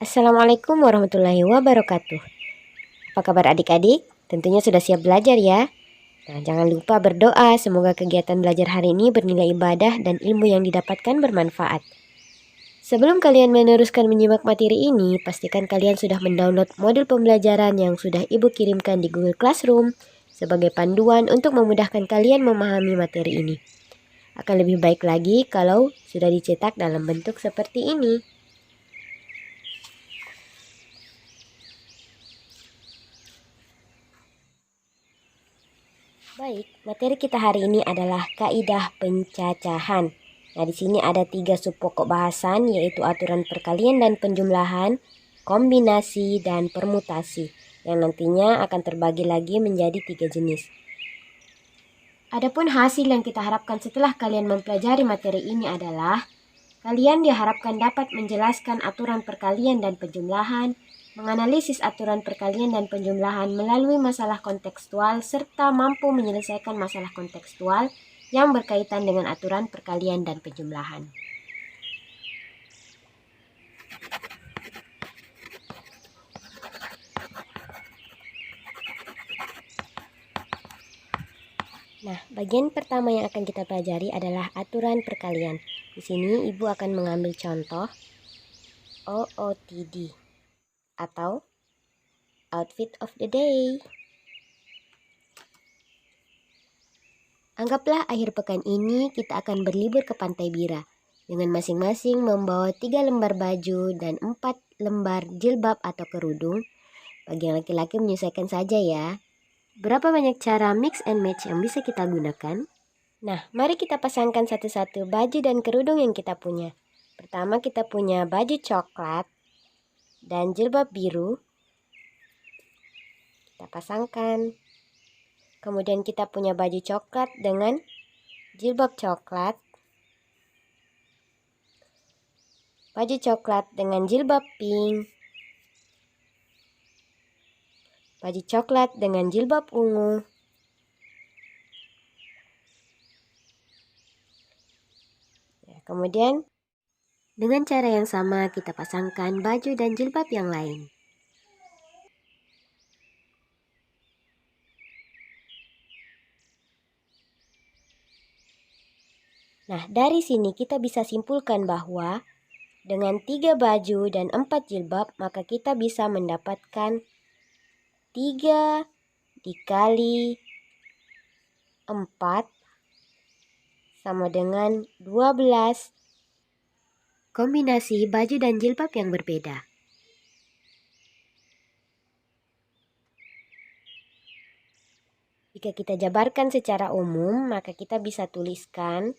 Assalamualaikum warahmatullahi wabarakatuh. Apa kabar adik-adik? Tentunya sudah siap belajar ya. Nah, jangan lupa berdoa semoga kegiatan belajar hari ini bernilai ibadah dan ilmu yang didapatkan bermanfaat. Sebelum kalian meneruskan menyimak materi ini, pastikan kalian sudah mendownload modul pembelajaran yang sudah Ibu kirimkan di Google Classroom sebagai panduan untuk memudahkan kalian memahami materi ini. Akan lebih baik lagi kalau sudah dicetak dalam bentuk seperti ini. Baik, materi kita hari ini adalah kaidah pencacahan. Nah, di sini ada 3 sub pokok bahasan, yaitu aturan perkalian dan penjumlahan, kombinasi, dan permutasi, yang nantinya akan terbagi lagi menjadi 3 jenis. Adapun hasil yang kita harapkan setelah kalian mempelajari materi ini adalah kalian diharapkan dapat menjelaskan aturan perkalian dan penjumlahan, menganalisis aturan perkalian dan penjumlahan melalui masalah kontekstual, serta mampu menyelesaikan masalah kontekstual yang berkaitan dengan aturan perkalian dan penjumlahan. Nah, bagian pertama yang akan kita pelajari adalah aturan perkalian. Di sini Ibu akan mengambil contoh OOTD atau Outfit of the Day. Anggaplah akhir pekan ini kita akan berlibur ke Pantai Bira dengan masing-masing membawa 3 lembar baju dan 4 lembar jilbab atau kerudung. Bagi yang laki-laki menyesuaikan saja ya. Berapa banyak cara mix and match yang bisa kita gunakan? Nah, mari kita pasangkan satu-satu baju dan kerudung yang kita punya. Pertama kita punya baju coklat dan jilbab biru. Kita pasangkan. Kemudian kita punya baju coklat dengan jilbab coklat. Baju coklat dengan jilbab pink. Baju coklat dengan jilbab ungu. Kemudian dengan cara yang sama kita pasangkan baju dan jilbab yang lain. Nah, dari sini kita bisa simpulkan bahwa dengan 3 baju dan 4 jilbab, maka kita bisa mendapatkan 3 dikali 4 sama dengan 12 kombinasi baju dan jilbab yang berbeda. Jika kita jabarkan secara umum, maka kita bisa tuliskan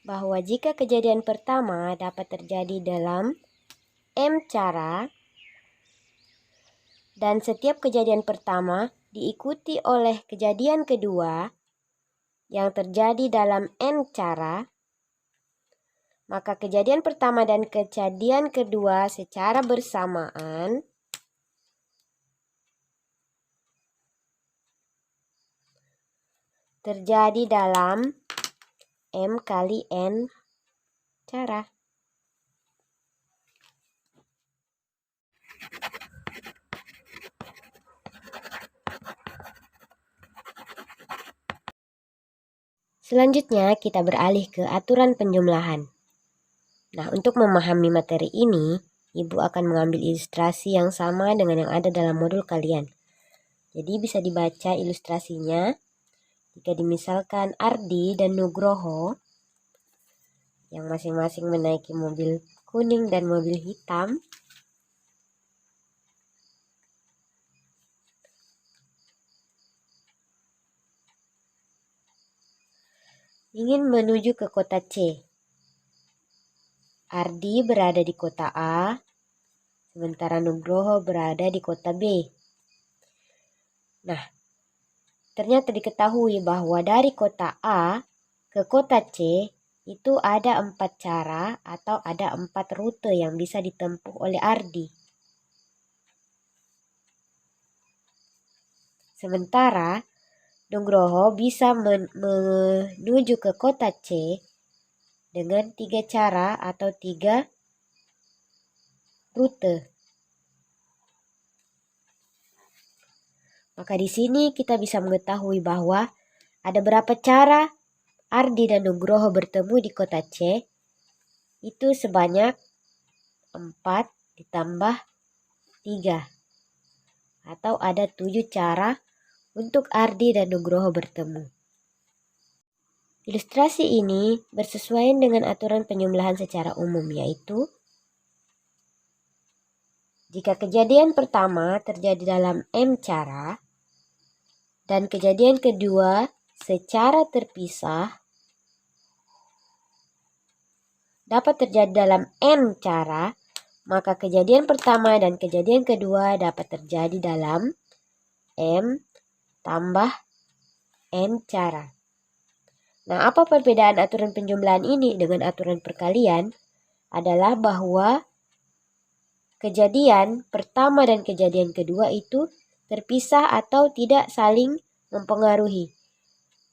bahwa jika kejadian pertama dapat terjadi dalam M cara dan setiap kejadian pertama diikuti oleh kejadian kedua yang terjadi dalam N cara, maka kejadian pertama dan kejadian kedua secara bersamaan terjadi dalam M kali N cara. Selanjutnya kita beralih ke aturan penjumlahan. Nah, untuk memahami materi ini, Ibu akan mengambil ilustrasi yang sama dengan yang ada dalam modul kalian. Jadi bisa dibaca ilustrasinya. Jika dimisalkan Ardi dan Nugroho yang masing-masing menaiki mobil kuning dan mobil hitam, ingin menuju ke kota C. Ardi berada di kota A, sementara Nugroho berada di kota B. Nah, ternyata diketahui bahwa dari kota A ke kota C itu ada 4 cara atau ada 4 rute yang bisa ditempuh oleh Ardi. Sementara Nugroho bisa menuju ke kota C dengan 3 cara atau 3 rute. Maka di sini kita bisa mengetahui bahwa ada berapa cara Ardi dan Nugroho bertemu di kota C. Itu sebanyak 4 ditambah 3. Atau ada 7 cara untuk Ardi dan Nugroho bertemu. Ilustrasi ini bersesuaian dengan aturan penjumlahan secara umum, yaitu jika kejadian pertama terjadi dalam M cara dan kejadian kedua secara terpisah dapat terjadi dalam N cara, maka kejadian pertama dan kejadian kedua dapat terjadi dalam M tambah N cara. Nah, apa perbedaan aturan penjumlahan ini dengan aturan perkalian? Adalah bahwa kejadian pertama dan kejadian kedua itu terpisah atau tidak saling mempengaruhi.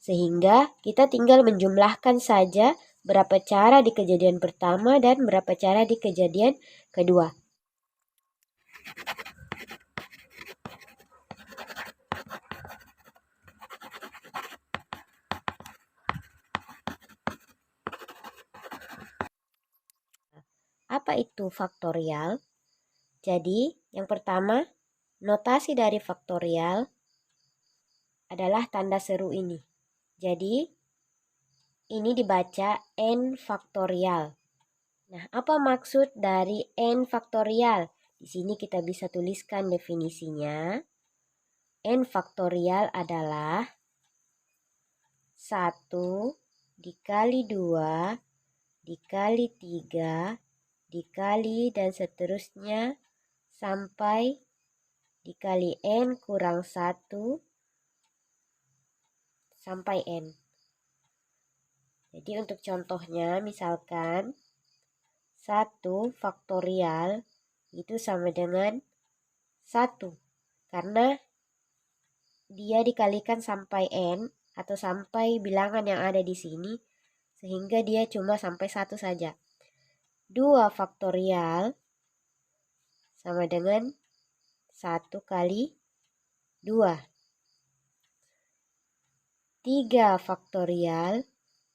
Sehingga kita tinggal menjumlahkan saja berapa cara di kejadian pertama dan berapa cara di kejadian kedua. Apa itu faktorial? Jadi, yang pertama, notasi dari faktorial adalah tanda seru ini. Jadi, ini dibaca N faktorial. Nah, apa maksud dari N faktorial? Di sini kita bisa tuliskan definisinya. N faktorial adalah 1 dikali 2 dikali 3 dikali dan seterusnya sampai dikali N kurang 1 sampai N. Jadi untuk contohnya misalkan 1 faktorial itu sama dengan 1 karena dia dikalikan sampai N atau sampai bilangan yang ada di sini sehingga dia cuma sampai 1 saja. 2 faktorial sama dengan 1 kali 2. 3 faktorial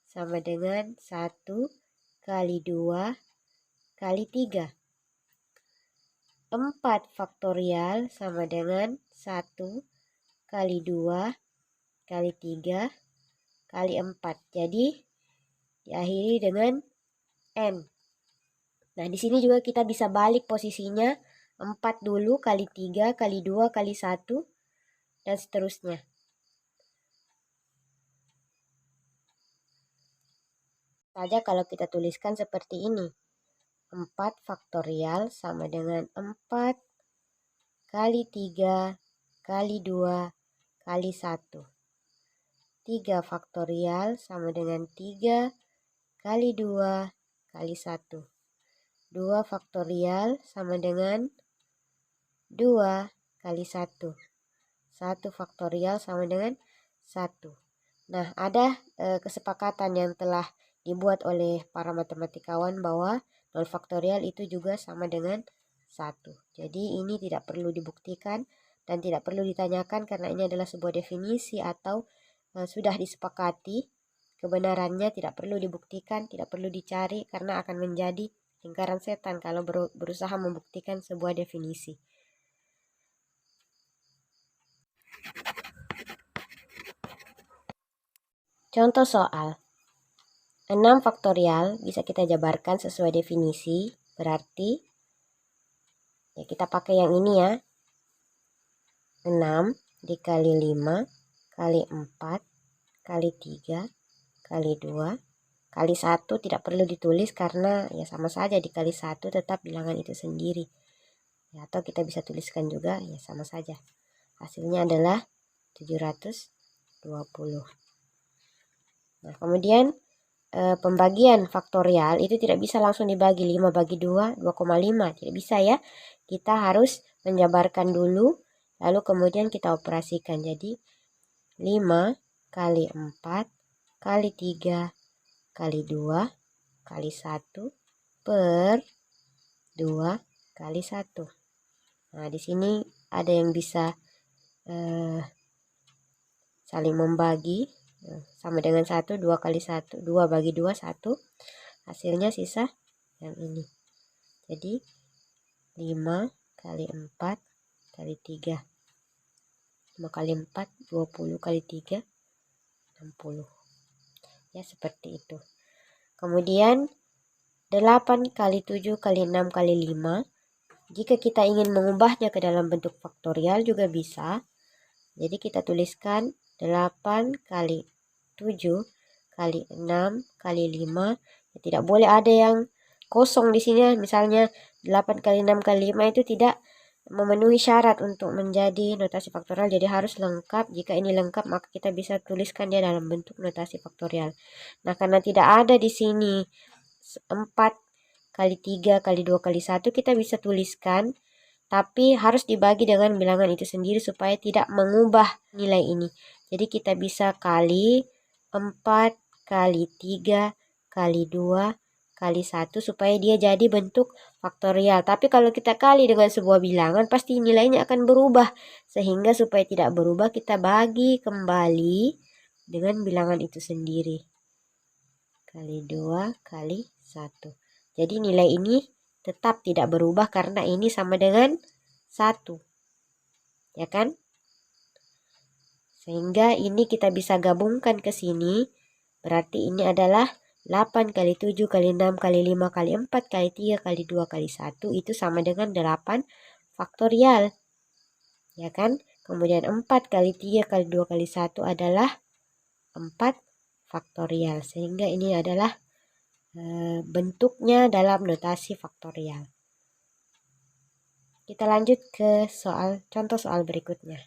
sama dengan 1 kali 2 kali 3. 4 faktorial sama dengan 1 kali 2 kali 3 kali 4. Jadi diakhiri dengan N. Nah, di sini juga kita bisa balik posisinya 4 dulu kali 3 kali 2 kali 1 dan seterusnya. Saja kalau kita tuliskan seperti ini. 4 faktorial sama dengan 4 kali 3 kali 2 kali 1. 3 faktorial sama dengan 3 kali 2 kali 1. 2 faktorial sama dengan 2 kali 1. 1 faktorial sama dengan 1. Nah, ada kesepakatan yang telah dibuat oleh para matematikawan bahwa 0 faktorial itu juga sama dengan 1. Jadi ini tidak perlu dibuktikan dan tidak perlu ditanyakan karena ini adalah sebuah definisi atau sudah disepakati. Kebenarannya tidak perlu dibuktikan, tidak perlu dicari karena akan menjadi lingkaran setan kalau berusaha membuktikan sebuah definisi. Contoh soal. 6 faktorial bisa kita jabarkan sesuai definisi, berarti ya kita pakai yang ini ya. 6 dikali 5 kali 4 kali 3 kali 2 kali 1 tidak perlu ditulis karena ya sama saja dikali 1 tetap bilangan itu sendiri. Ya, atau kita bisa tuliskan juga ya sama saja. Hasilnya adalah 720. Nah, kemudian pembagian faktorial itu tidak bisa langsung dibagi 5 bagi 2, 2,5. Tidak bisa ya. Kita harus menjabarkan dulu, lalu kemudian kita operasikan. Jadi 5 kali 4 kali 3 kali 2 kali 1 per 2 kali 1. Nah, di sini ada yang bisa saling membagi, sama dengan 1, 2 kali 1, 2 bagi 2, 1. Hasilnya sisa yang ini. Jadi 5 kali 4 kali 3. 5 kali 4, 20 kali 3, 60. Ya, seperti itu. Kemudian 8 kali 7 kali 6 kali 5. Jika kita ingin mengubahnya ke dalam bentuk faktorial juga bisa. Jadi kita tuliskan 8 kali 7 kali 6 kali 5. Ya, tidak boleh ada yang kosong di sini. Misalnya 8 kali 6 kali 5 itu tidak memenuhi syarat untuk menjadi notasi faktorial. Jadi harus lengkap. Jika ini lengkap maka kita bisa tuliskan dia dalam bentuk notasi faktorial. Nah, karena tidak ada di sini 4 kali 3 kali 2 kali 1, kita bisa tuliskan, tapi harus dibagi dengan bilangan itu sendiri supaya tidak mengubah nilai ini. Jadi kita bisa kali 4 kali 3 kali 2 kali 1 supaya dia jadi bentuk faktorial. Tapi kalau kita kali dengan sebuah bilangan pasti nilainya akan berubah. Sehingga supaya tidak berubah kita bagi kembali dengan bilangan itu sendiri. Kali 2 kali 1. Jadi nilai ini tetap tidak berubah karena ini sama dengan 1. Ya kan? Sehingga ini kita bisa gabungkan ke sini. Berarti ini adalah 8 kali 7 kali 6 kali 5 kali 4 kali 3 kali 2 kali 1. Itu sama dengan 8 faktorial. Ya kan? Kemudian 4 kali 3 kali 2 kali 1 adalah 4 faktorial. Sehingga ini adalah bentuknya dalam notasi faktorial. Kita lanjut ke contoh soal berikutnya.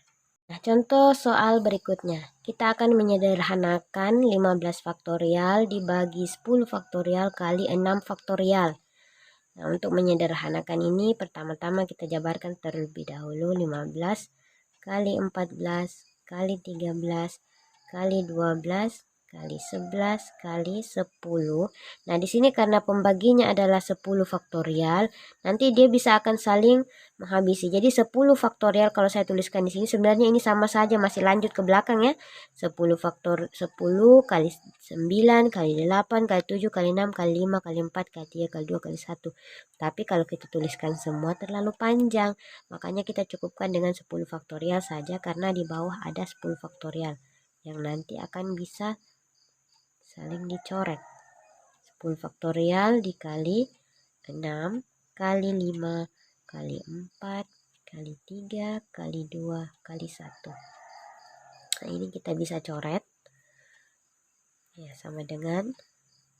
Nah, contoh soal berikutnya. Kita akan menyederhanakan 15 faktorial dibagi 10 faktorial kali 6 faktorial. Nah, untuk menyederhanakan ini pertama-tama kita jabarkan terlebih dahulu 15 kali 14 kali 13 kali 12 kali 11 kali 10. Nah, di sini karena pembaginya adalah 10 faktorial, nanti dia bisa akan saling menghabisi. Jadi 10 faktorial kalau saya tuliskan di sini sebenarnya ini sama saja, masih lanjut ke belakang ya. 10 kali 9 kali 8 kali 7 kali 6 kali 5 kali 4 kali 3 kali 2 kali 1. Tapi kalau kita tuliskan semua terlalu panjang, makanya kita cukupkan dengan 10 faktorial saja karena di bawah ada 10 faktorial yang nanti akan bisa saling dicoret. 10 faktorial dikali 6 kali 5 kali 4 kali 3 kali 2 kali 1. Nah, ini kita bisa coret. Ya, sama dengan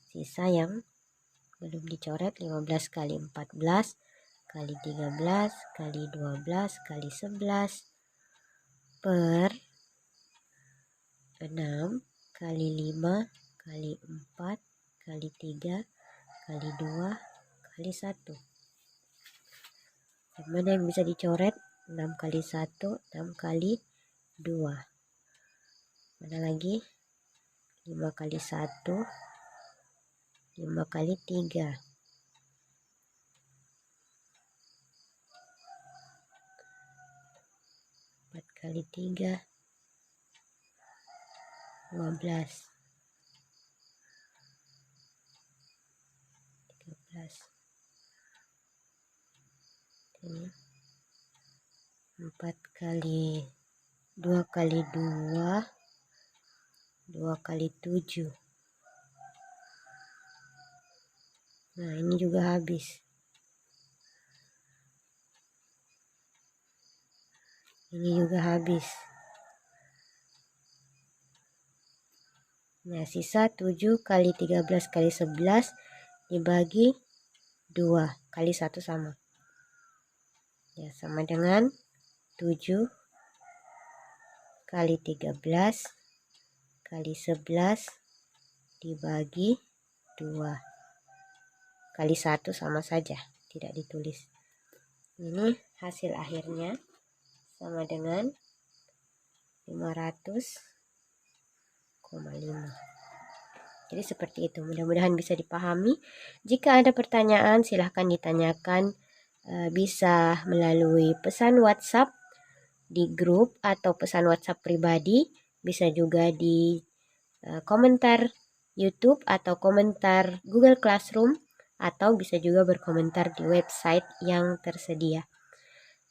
sisa yang belum dicoret. 15 kali 14 kali 13 kali 12 kali 11 per 6 kali 5 kali 4 kali 3 kali 2 kali 1. Yang mana yang bisa dicoret? 6 kali 1, 6 kali 2. Mana lagi? 5 kali 1, 5 kali 3. 4 kali 3, 12. 4 kali 2 kali 2, 2 kali 7. Nah, ini juga habis. Ini juga habis. Nah, sisa 7 kali 13 kali 11 dibagi 2 kali 1 sama. Ya, sama dengan 7 kali 13 kali 11 dibagi 2 kali 1 sama saja, tidak ditulis. Ini hasil akhirnya sama dengan 500,5. Jadi seperti itu, mudah-mudahan bisa dipahami. Jika ada pertanyaan silahkan ditanyakan, bisa melalui pesan WhatsApp di grup atau pesan WhatsApp pribadi, bisa juga di komentar YouTube atau komentar Google Classroom, atau bisa juga berkomentar di website yang tersedia.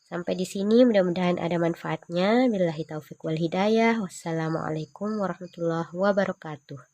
Sampai di sini mudah-mudahan ada manfaatnya. Billahi taufik wal hidayah. Wassalamualaikum warahmatullahi wabarakatuh.